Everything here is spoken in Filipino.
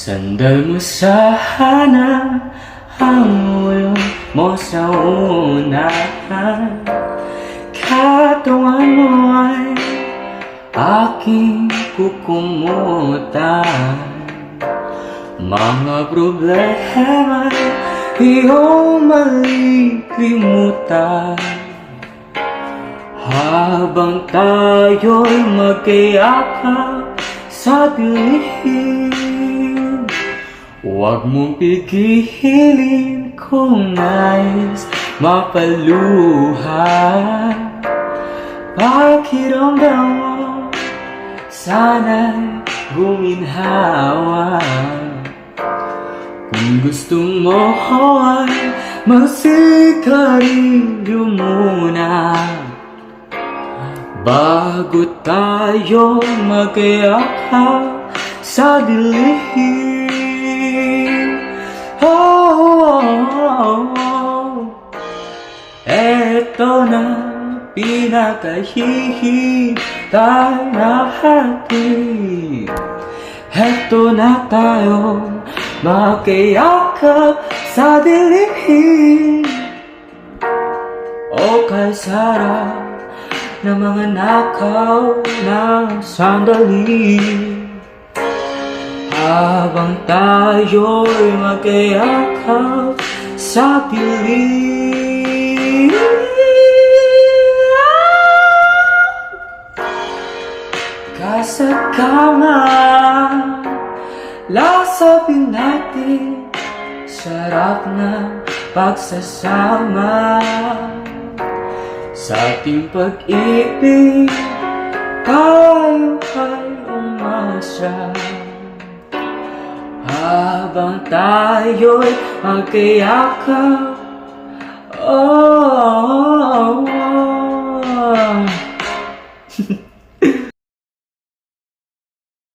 Sandal mo sana ang ulo mo sa unahan. Katawan mo ay aking kukumutan. Mga problema iyong malilimutan. Habang tayo'y magkayakap sa dilim, huwag mong pigilin kung nais mapaluha. Pakiramdam mo, sana'y guminhawa. Kung gusto mo ay magsigarilyo muna bago tayo magkayakap sa dilim. Eto na pinakahihintay natin. Eto na tayo magkayakap sa dilim. O kalsara na mga nakaw na sandali, habang tayo'y magkayakap sa dilim. Kasagama, lasapin natin, sarap na pagsasama. Sa ating pag-ibig, tayo ay umasa. Habang tayo'y magkayakap, oh.